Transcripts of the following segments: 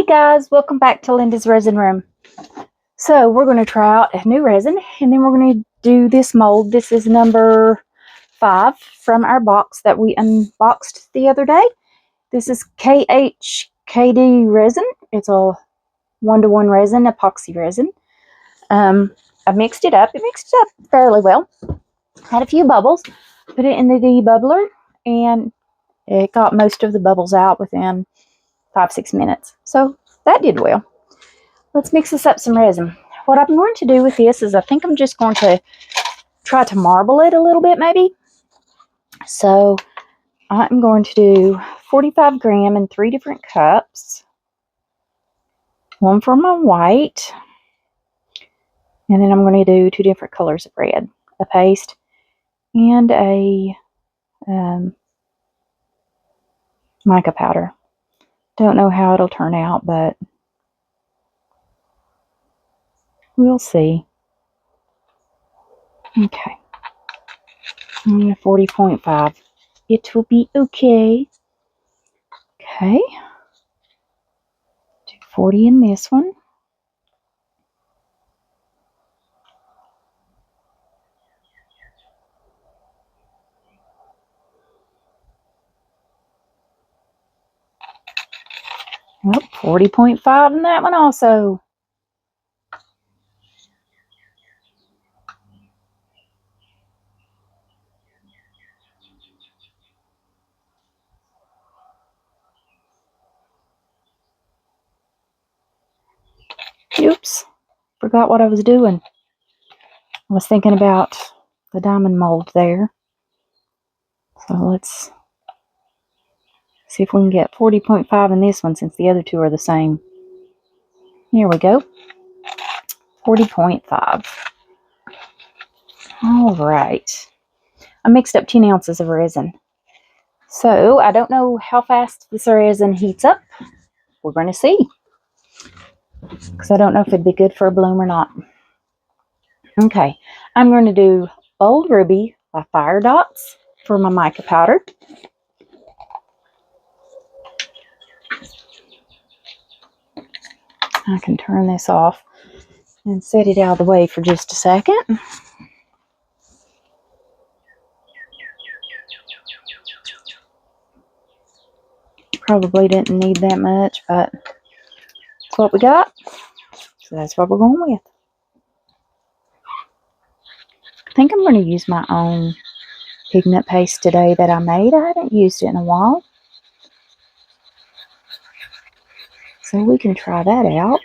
Hey guys, welcome back to Linda's Resin Room. So we're going to try out a new resin, and then we're going to do this mold. This is number 5 from our box that we unboxed the other day. This is KHKD resin. It's a 1-to-1 resin, epoxy resin. I mixed it up. It mixed it up fairly well. Had a few bubbles. Put it in the debubbler, and it got most of the bubbles out within 5-6 minutes. So that did well. Let's mix this up some resin. What I'm going to do with this is I think I'm just going to try to marble it a little bit maybe. So I'm going to do 45 gram in 3 different cups. One for my white. And then I'm going to do 2 different colors of red. A paste and a mica powder. Don't know how it'll turn out, but we'll see. Okay. 40.5. It will be okay. Okay. Do 40 in this one. Well, 40.5 in that one also. Oops, forgot what I was doing. I was thinking about the diamond mold there. So let's see if we can get 40.5 in this one since the other two are the same. Here we go. 40.5. All right. I mixed up 10 ounces of resin. So I don't know how fast this resin heats up. We're going to see. Because I don't know if it'd be good for a bloom or not. Okay. I'm going to do Bold Ruby by Fire Dots for my mica powder. I can turn this off and set it out of the way for just a second. Probably didn't need that much, but that's what we got. So that's what we're going with. I think I'm going to use my own pigment paste today that I made. I haven't used it in a while. So we can try that out.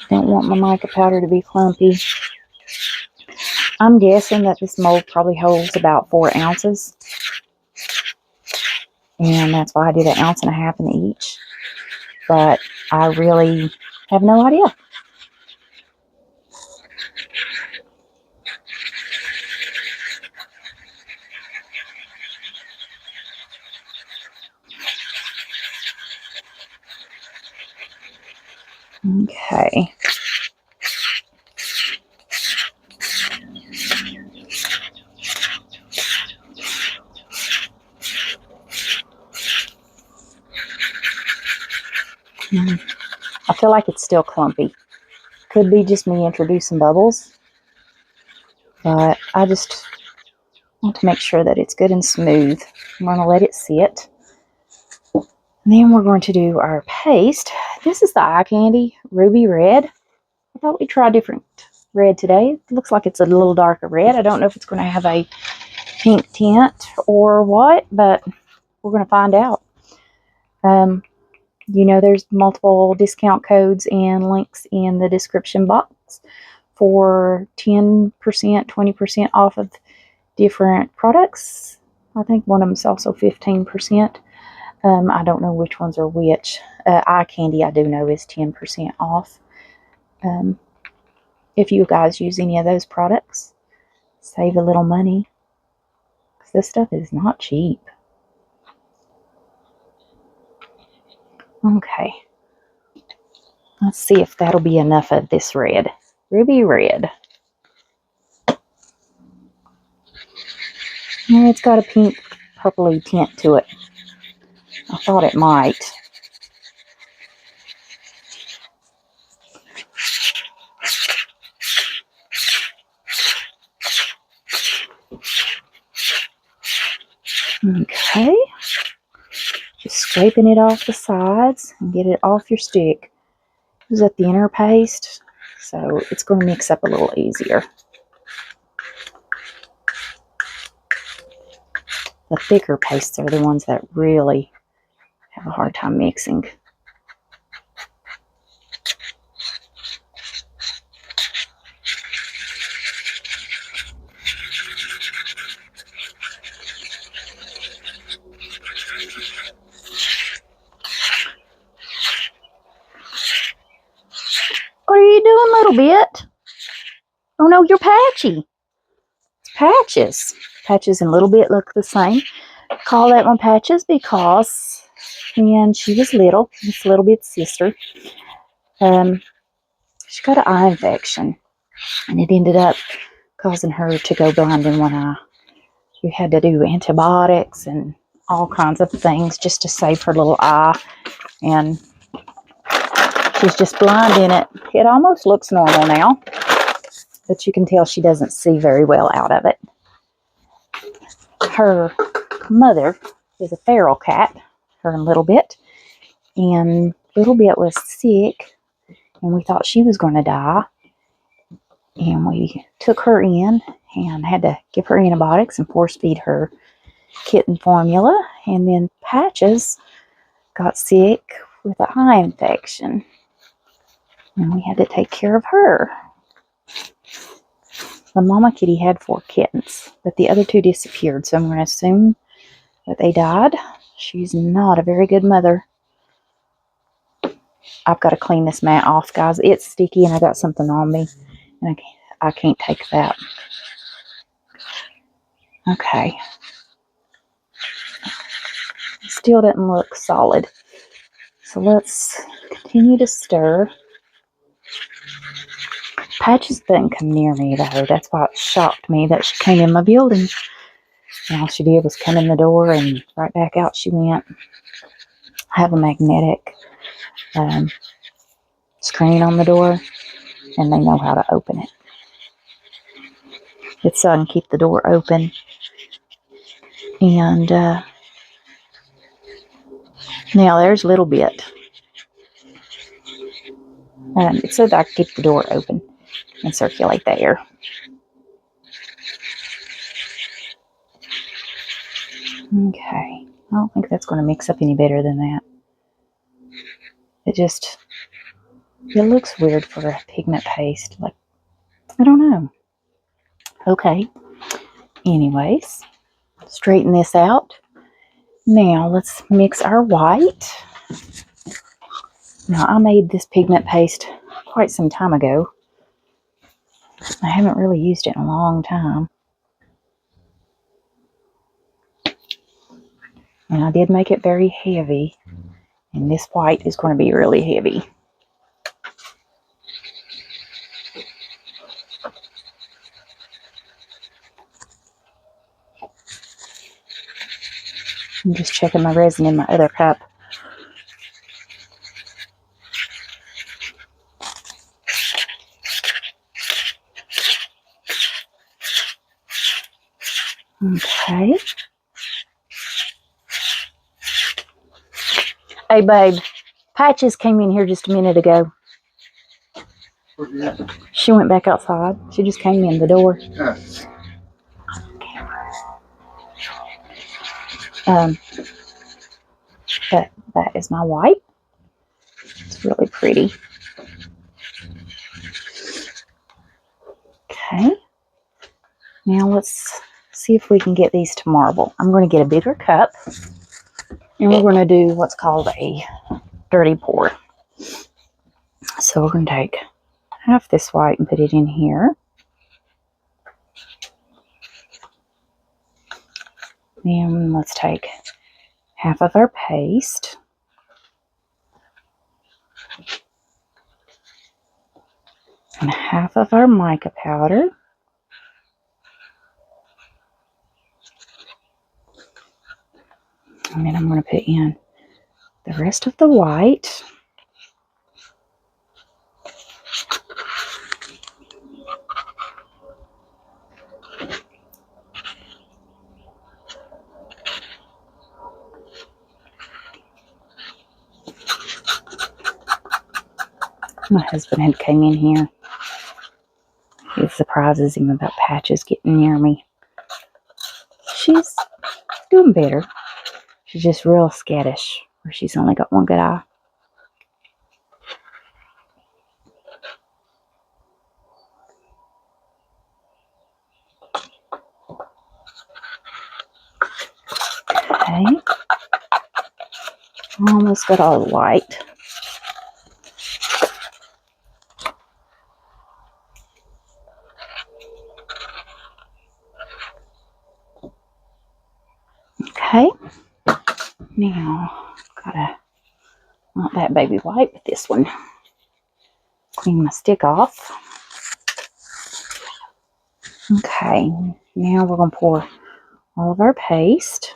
Don't want my mica powder to be clumpy. I'm guessing that this mold probably holds about 4 ounces. And that's why I did 1.5 ounces in each. But I really have no idea. Okay. I feel like it's still clumpy. Could be just me introducing bubbles. But I just want to make sure that it's good and smooth. I'm going to let it sit. And then we're going to do our paste. This is the Eyecandy Ruby Red. I thought we'd try a different red today. It looks like it's a little darker red. I don't know if it's going to have a pink tint or what, but we're going to find out. You know, there's multiple discount codes and links in the description box for 10%, 20% off of different products. I think one of them is also 15%. I don't know which ones are which. Eyecandy, I do know, is 10% off. If you guys use any of those products, save a little money. Because this stuff is not cheap. Okay. Let's see if that'll be enough of this red. Ruby red. Yeah, it's got a pink purpley tint to it. I thought it might. Okay. Just scraping it off the sides and get it off your stick. Is that thinner paste? So it's going to mix up a little easier. The thicker pastes are the ones that really have a hard time mixing. What are you doing, little bit? Oh no, you're patchy. It's Patches. Patches and Little Bit look the same. Call that one Patches because when she was little, it's Little Bit's sister, she got an eye infection, and it ended up causing her to go blind in one eye. We had to do antibiotics and all kinds of things just to save her little eye, and she's just blind in it. It almost looks normal now, but you can tell she doesn't see very well out of it. Her mother is a feral cat, her and Little Bit, and Little Bit was sick, and we thought she was going to die, and we took her in and had to give her antibiotics and force feed her kitten formula, and then Patches got sick with an eye infection, and we had to take care of her. The mama kitty had 4 kittens, but the other 2 disappeared, so I'm going to assume that they died. She's not a very good mother. I've got to clean this mat off, guys. It's sticky, and I got something on me, and I can't take that. Okay. Still doesn't look solid. So let's continue to stir. Patches doesn't come near me, though. That's why it shocked me that she came in my building. And all she did was come in the door and right back out she went. I have a magnetic screen on the door, and they know how to open it. It's so I can keep the door open. And now there's Little Bit. It's so that I can keep the door open and circulate the air. Okay. I don't think that's going to mix up any better than that. It looks weird for a pigment paste. Like, I don't know. Okay. Anyways, straighten this out. Now let's mix our white. Now I made this pigment paste quite some time ago. I haven't really used it in a long time. And I did make it very heavy. And this white is going to be really heavy. I'm just checking my resin in my other cup. Okay. Hey, babe. Patches came in here just a minute ago. She went back outside. She just came in the door. But that is my white. It's really pretty. Okay. Now let's see if we can get these to marble. I'm going to get a bigger cup, and we're going to do what's called a dirty pour. So we're going to take half this white and put it in here. Then let's take half of our paste. And half of our mica powder. And then I'm going to put in the rest of the white. My husband had came in here. It surprises him about Patches getting near me. She's doing better. She's just real skittish, where she's only got one good eye. Okay. Almost got all the white. Okay. Now, gotta, not that baby white, but this one. Clean my stick off. Okay. Now we're going to pour all of our paste.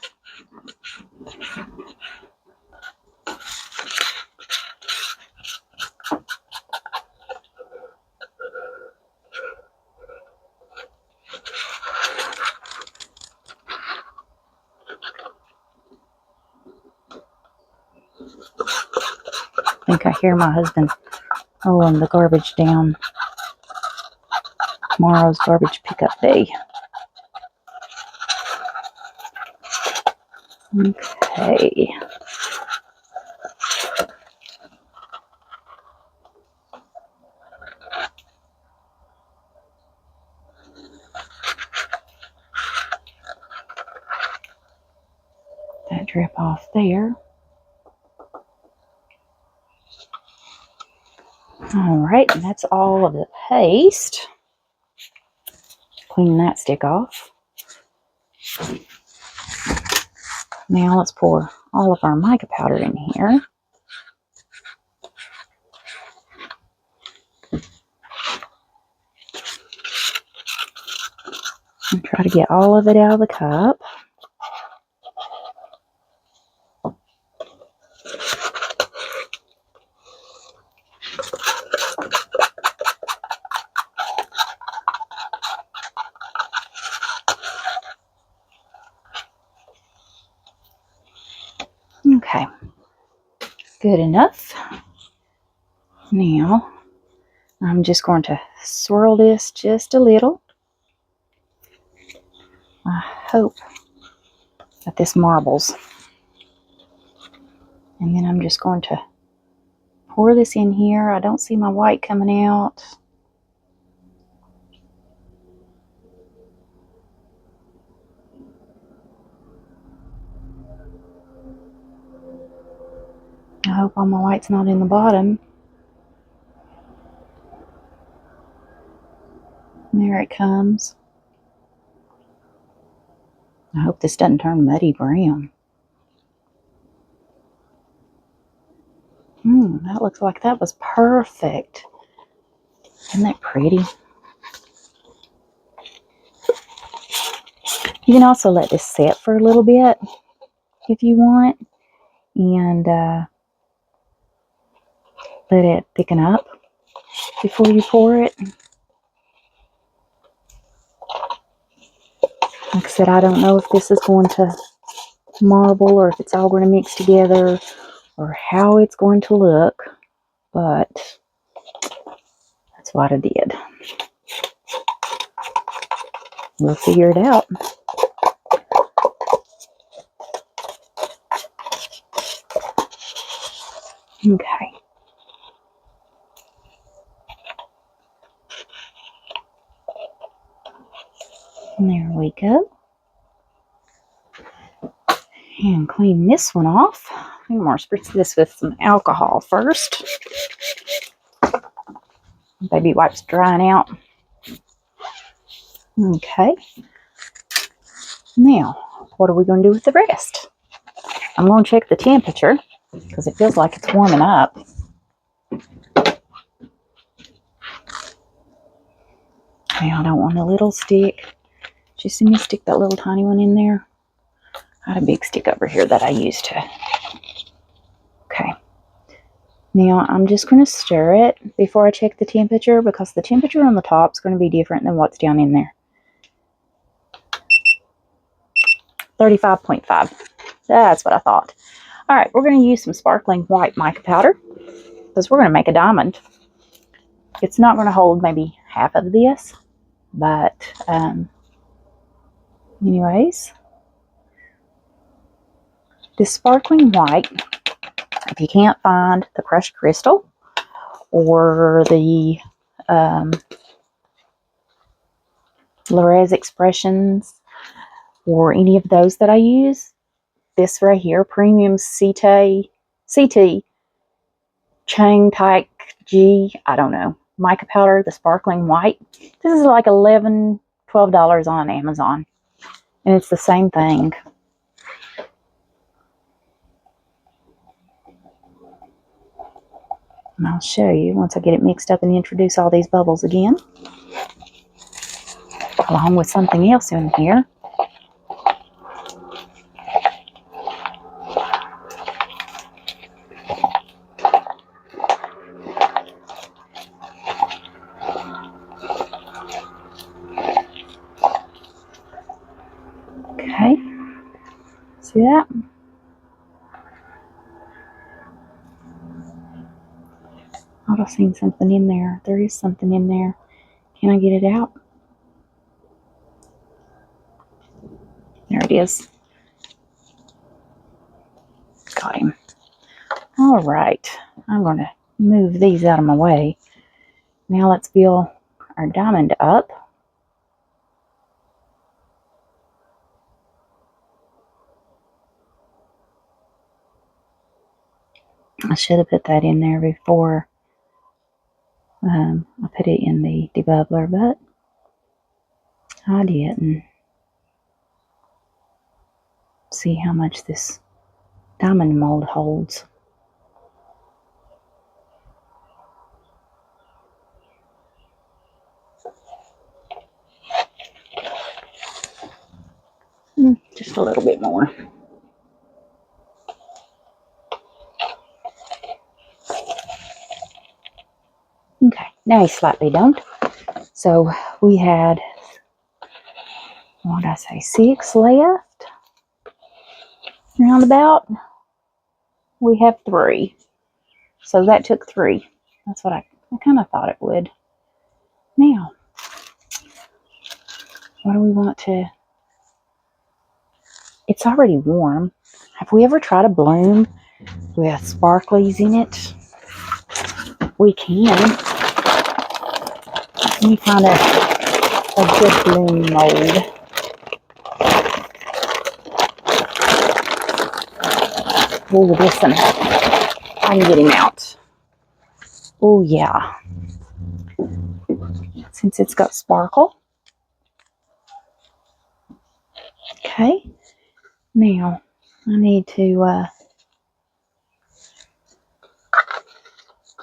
I think I hear my husband rolling the garbage down. Tomorrow's garbage pickup day. Okay. That drip off there. Alright, and that's all of the paste. Clean that stick off. Now let's pour all of our mica powder in here. And try to get all of it out of the cup. Okay, good enough. Now, I'm just going to swirl this just a little. I hope that this marbles. And then I'm just going to pour this in here. I don't see my white coming out. I hope all my white's not in the bottom. There it comes. I hope this doesn't turn muddy brown. That looks like that was perfect. Isn't that pretty? You can also let this set for a little bit if you want. And let it thicken up before you pour it. Like I said, I don't know if this is going to marble or if it's all going to mix together or how it's going to look, but that's what I did. We'll figure it out. Okay. And there we go. And clean this one off. I'm going to spritz this with some alcohol first. Baby wipes drying out. Okay. Now, what are we going to do with the rest? I'm going to check the temperature because it feels like it's warming up. Now, I don't want a little stick. Just see me stick that little tiny one in there. I had a big stick over here that I used to. Okay. Now I'm just going to stir it before I check the temperature, because the temperature on the top is going to be different than what's down in there. 35.5. That's what I thought. All right, we're going to use some sparkling white mica powder because we're going to make a diamond. It's not going to hold maybe half of this, but anyways, this sparkling white, if you can't find the crushed crystal or the Lorez Expressions or any of those that I use, this right here, Premium CT Chang Tai G, I don't know, mica powder, the sparkling white. This is like $11, $12 on Amazon, and it's the same thing. And I'll show you once I get it mixed up and introduce all these bubbles again, along with something else in here. Okay, see that? I've seen something in there. There is something in there. Can I get it out? There it is. Got him. All right, I'm going to move these out of my way. Now let's fill our diamond up. I should have put that in there before I put it in the debubbler, but I didn't. See how much this diamond mold holds. Just a little bit more. Okay, now he's slightly domed. So we had, what did I say, 6 left? Roundabout. We have 3. So that took 3. That's what I kind of thought it would. Now, what do we want to... It's already warm. Have we ever tried a bloom with sparklies in it? We can. Let me find a good bloom mold. Oh, this one. I can get him out. Oh, yeah. Since it's got sparkle. Okay. Now, I need to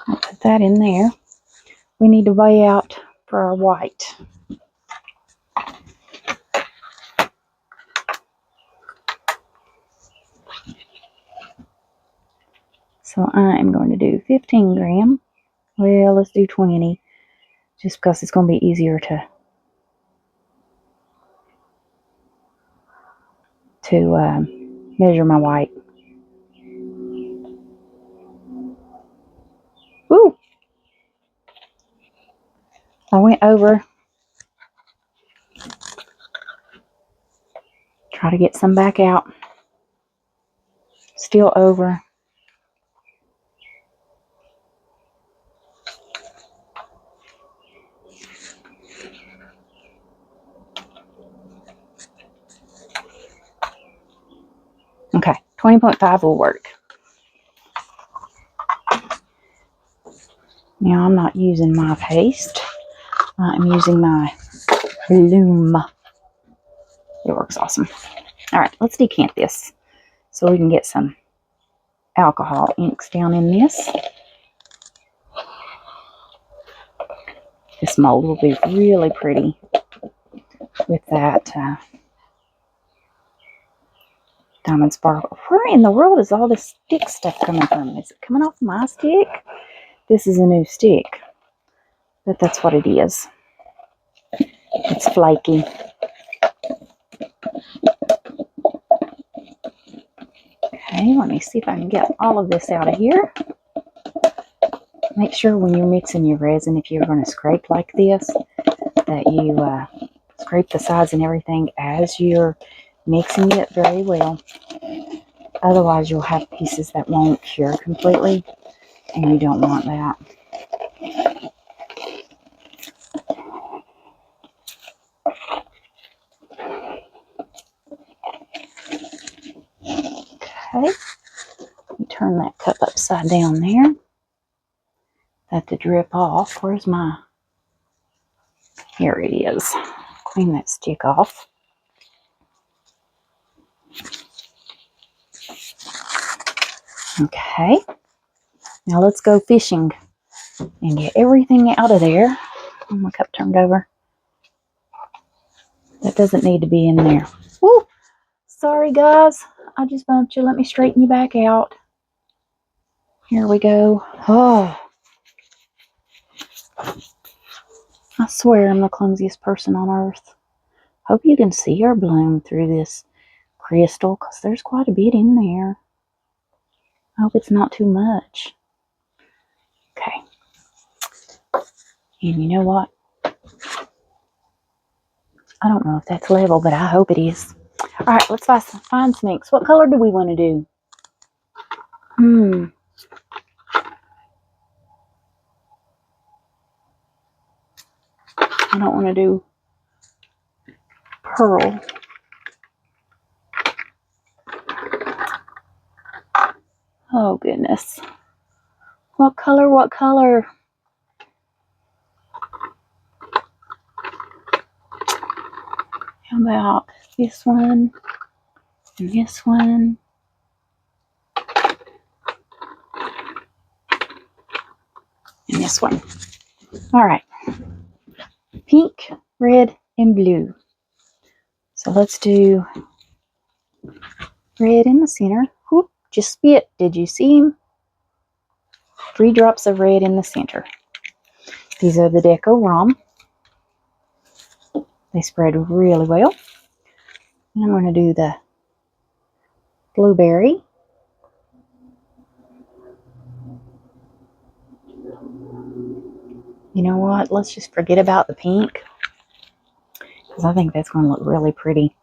I'll put that in there. We need to weigh out for our white. So I am going to do 15 gram. Well, let's do 20, just because it's going to be easier to measure my white. Ooh! I went over. Try to get some back out. Still over. Okay, 20.5 will work. Now I'm not using my paste. I'm using my bloom. It works awesome. All right, let's decant this so we can get some alcohol inks down in this. This mold will be really pretty with that diamond sparkle. Where in the world is all this stick stuff coming from? Is it coming off my stick? This is a new stick, but that's what it is. It's flaky. Okay, let me see if I can get all of this out of here. Make sure when you're mixing your resin, if you're going to scrape like this, that you scrape the sides and everything as you're mixing it very well. Otherwise, you'll have pieces that won't cure completely, and you don't want that. Okay, let me turn that cup upside down there. That to drip off. Where's my... Here it is. Clean that stick off. Okay, now let's go fishing and get everything out of there. Oh, my cup turned over. That doesn't need to be in there. Woo! Sorry guys, I just bumped you. Let me straighten you back out. Here we go. Oh, I swear I'm the clumsiest person on earth. Hope you can see our bloom through this crystal, because there's quite a bit in there. I hope it's not too much. Okay. And you know what? I don't know if that's level, but I hope it is. Alright, let's find some inks. What color do we want to do? I don't want to do pearl. Oh, goodness. What color? What color? How about this one? And this one? And this one. Alright. Pink, red, and blue. So let's do red in the center. Whoop, just spit. Did you see him? 3 drops of red in the center. These are the Deco Rom. They spread really well. And I'm going to do the blueberry. You know what? Let's just forget about the pink, because I think that's going to look really pretty.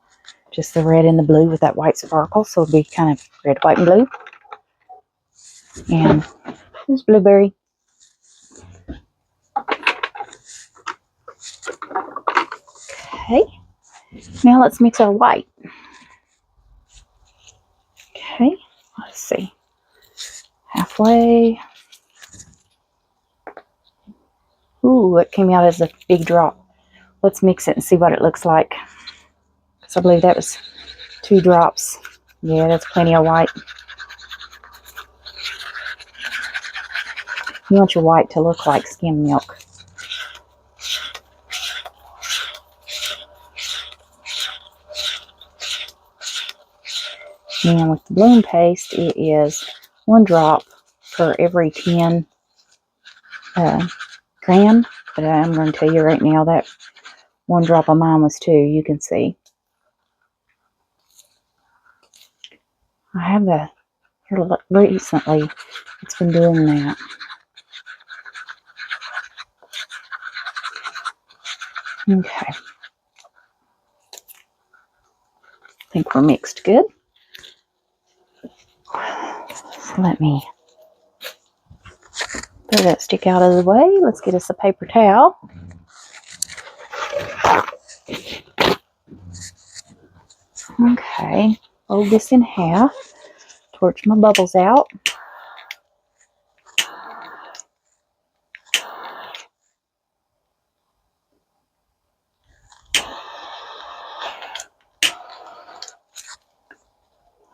Just the red and the blue with that white sparkle. So it'll be kind of red, white, and blue. And this blueberry. Okay. Now let's mix our white. Okay. Let's see. Halfway. Ooh, it came out as a big drop. Let's mix it and see what it looks like. Because I believe that was 2 drops. Yeah, that's plenty of white. You want your white to look like skim milk. And with the bloom paste, it is 1 drop per every 10 gram. But I'm going to tell you right now that 1 drop of mine was 2. You can see. I have a here recently. It's been doing that. Okay. I think we're mixed good. So let me throw that stick out of the way. Let's get us a paper towel. Okay. Fold this in half. Torch my bubbles out.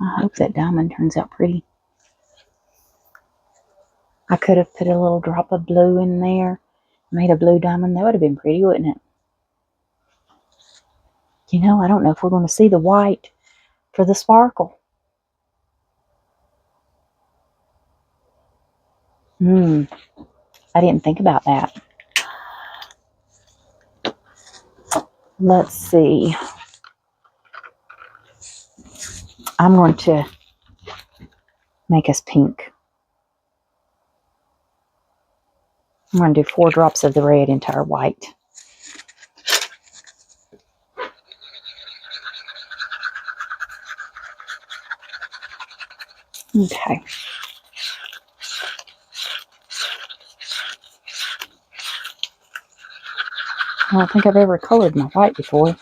I hope that diamond turns out pretty. I could have put a little drop of blue in there, made a blue diamond. That would have been pretty, wouldn't it? You know, I don't know if we're going to see the white for the sparkle. I didn't think about that. Let's see. I'm going to make us pink. I'm going to do 4 drops of the red into our white. Okay. I don't think I've ever colored my white before.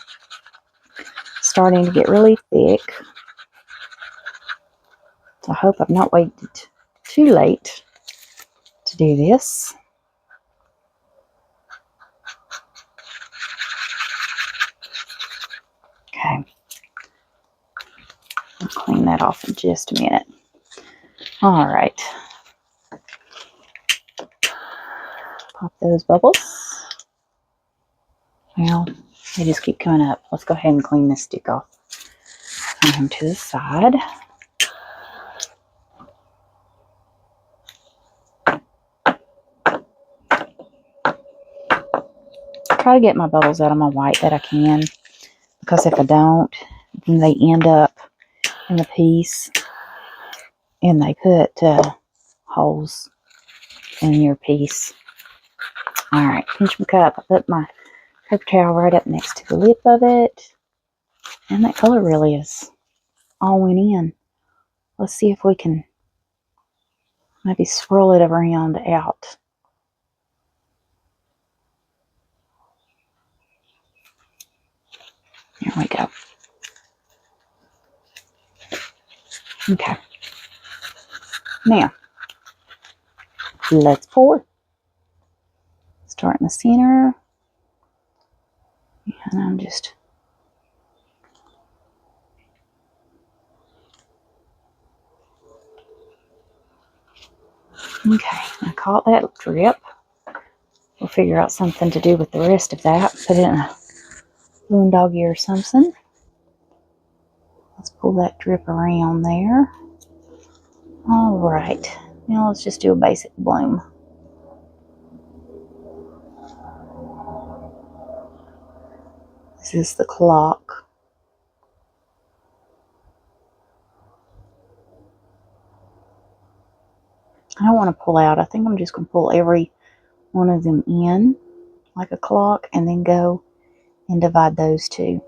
It's starting to get really thick. So I hope I've not waited too late to do this. Okay. I'll clean that off in just a minute. All right. Pop those bubbles. Well, they just keep coming up. Let's go ahead and clean this stick off. Turn them to the side. Try to get my bubbles out of my white that I can, because if I don't, then they end up in the piece and they put holes in your piece. All right, pinch my cup. I put my paper towel right up next to the lip of it, and that color really is all went in. Let's see if we can maybe swirl it around out. There we go. Okay. Now, let's pour. Start in the center. And I'm just... Okay, I caught that drip. We'll figure out something to do with the rest of that. Put it in a balloon doggy or something. Let's pull that drip around there. All right, now let's just do a basic bloom. This is the clock. I don't want to pull out. I think I'm just going to pull every one of them in like a clock and then go and divide those two.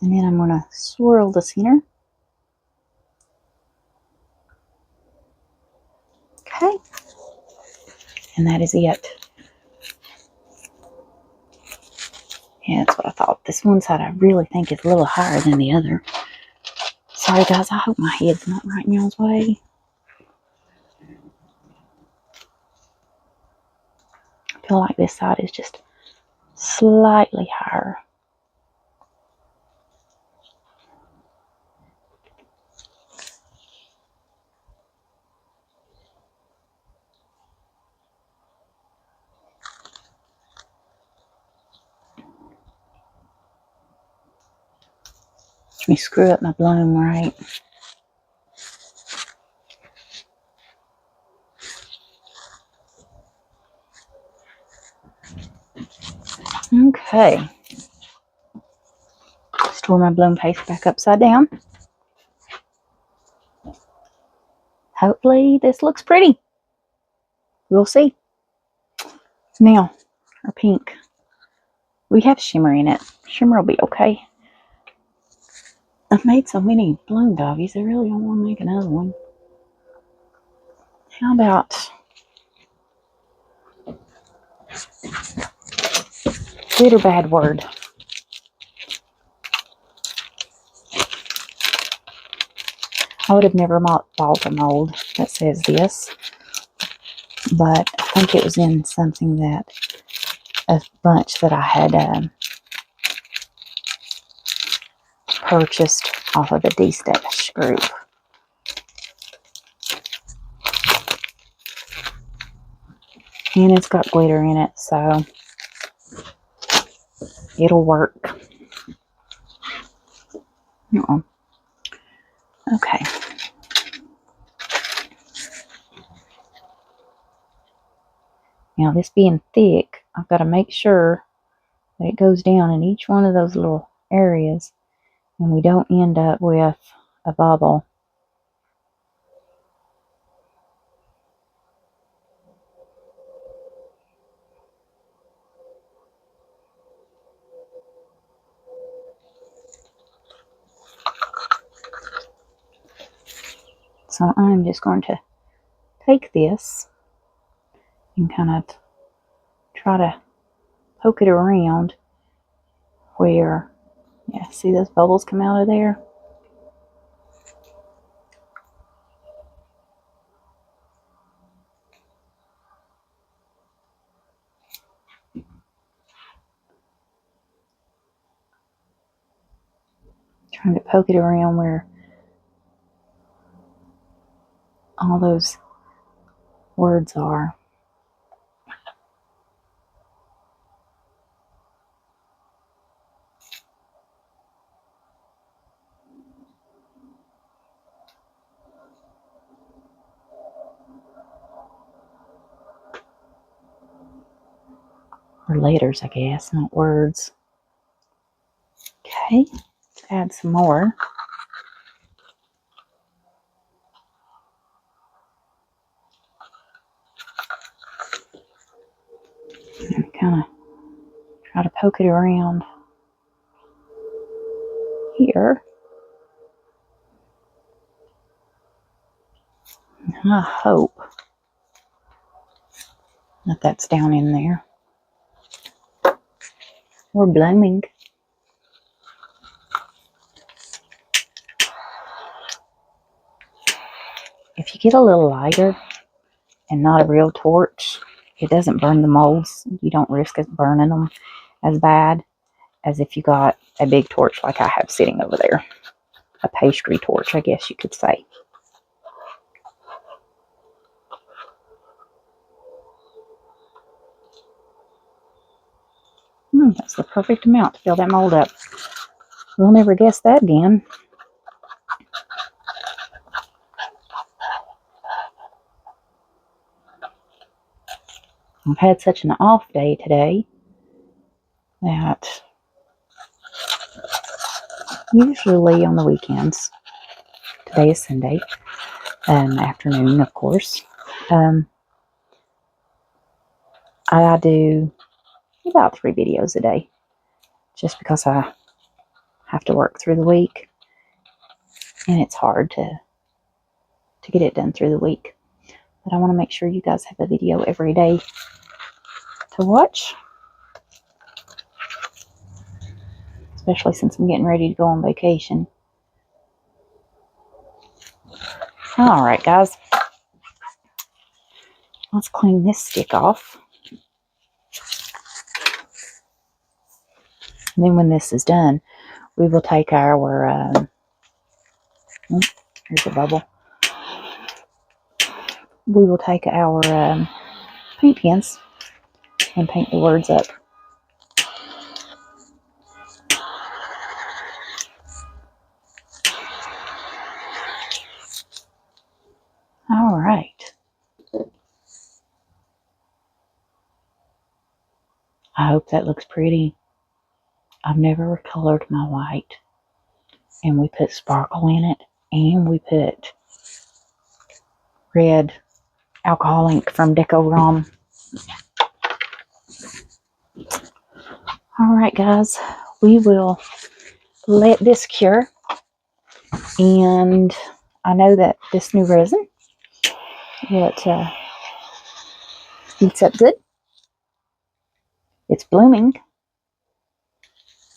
And then I'm going to swirl the center. Okay. And that is it. Yeah, that's what I thought. This one side I really think is a little higher than the other. Sorry guys, I hope my head's not right in y'all's way. I feel like this side is just slightly higher. Let me screw up my bloom right. Okay. Store my bloom paste back upside down. Hopefully this looks pretty. We'll see. Now, our pink. We have shimmer in it. Shimmer will be okay. I've made so many bloom doggies, I really don't want to make another one. How about good or bad word? I would have never bought a mold that says this, but I think it was in something that, a bunch that I had purchased off of the D-Stash group. And it's got glitter in it, so it'll work. Uh-uh. Okay. Now this being thick, I've got to make sure that it goes down in each one of those little areas and we don't end up with a bubble. So I'm just going to take this and kind of try to poke it around where, yeah, see those bubbles come out of there? Trying to poke it around where all those words are. Or letters, I guess, not words. Okay, let's add some more. And kind of try to poke it around here. And I hope that that's down in there. We're blooming. If you get a little lighter and not a real torch, it doesn't burn the molds. You don't risk it burning them as bad as if you got a big torch like I have sitting over there. A pastry torch, I guess you could say. That's the perfect amount to fill that mold up. We'll never guess that again. I've had such an off day today that usually on the weekends, today is Sunday, afternoon, of course, I do about 3 videos a day just because I have to work through the week and it's hard to get it done through the week. But I want to make sure you guys have a video every day to watch, especially since I'm getting ready to go on vacation. Alright guys, let's clean this stick off. And then when this is done, we will take our, here's a bubble. We will take our paint pens and paint the words up. Alright. I hope that looks pretty. I've never colored my white. And we put sparkle in it. And we put red alcohol ink from Deco-Rom. Alright guys, we will let this cure. And I know that this new resin, it heats up good. It's blooming,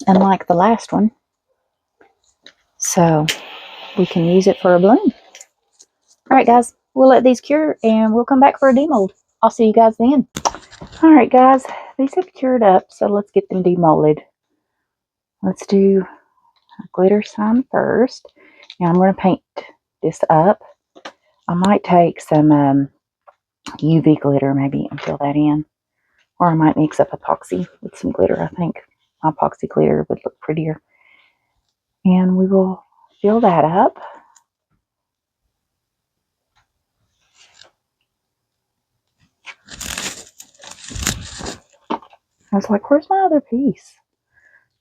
unlike the last one. So we can use it for a bloom. Alright guys, we'll let these cure and we'll come back for a demold. I'll see you guys then. Alright guys, these have cured up, so let's get them demolded. Let's do a glitter sign first. Now I'm going to paint this up. I might take some UV glitter maybe and fill that in. Or I might mix up epoxy with some glitter. I think epoxy glitter would look prettier. And we will fill that up. I was like, where's my other piece?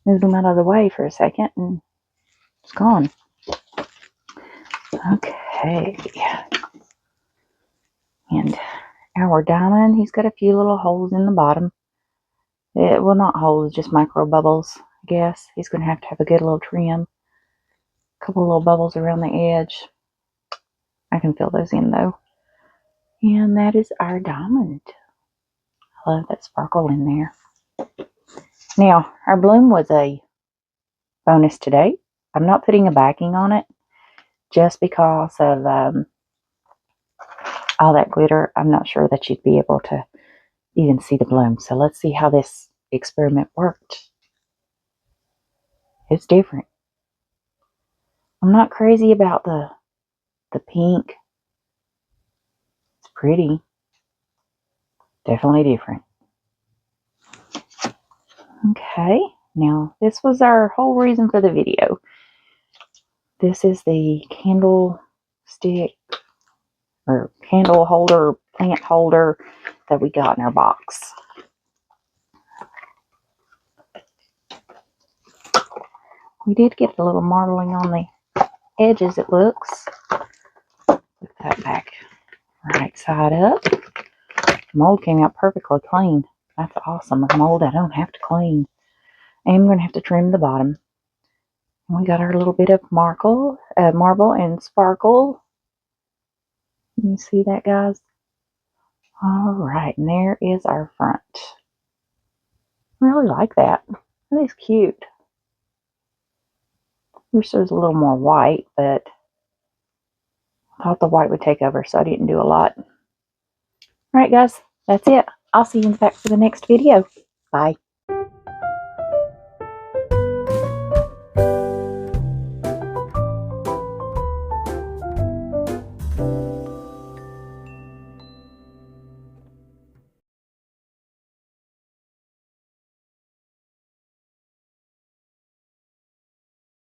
Moved them out of the way for a second and it's gone. Okay. And our diamond, he's got a few little holes in the bottom. Well, not holes, just micro bubbles, I guess. He's going to have a good little trim. A couple little bubbles around the edge. I can fill those in though. And that is our diamond. I love that sparkle in there. Now, our bloom was a bonus today. I'm not putting a backing on it just because of all that glitter. I'm not sure that you'd be able to even see the bloom. So let's see how this experiment worked. It's different. I'm not crazy about the pink. It's pretty. Definitely different. Okay, now this was our whole reason for the video. This is the candle stick or candle holder, plant holder that we got in our box. We did get a little marbling on the edges, it looks. Put that back right side up. The mold came out perfectly clean. That's awesome. A mold I don't have to clean. And I'm going to have to trim the bottom. And we got our little bit of marble and sparkle. You see that, guys? Alright, and there is our front. I really like that. That is cute. Wish there was a little more white, but I thought the white would take over, so I didn't do a lot. Alright, guys, that's it. I'll see you back for the next video. Bye.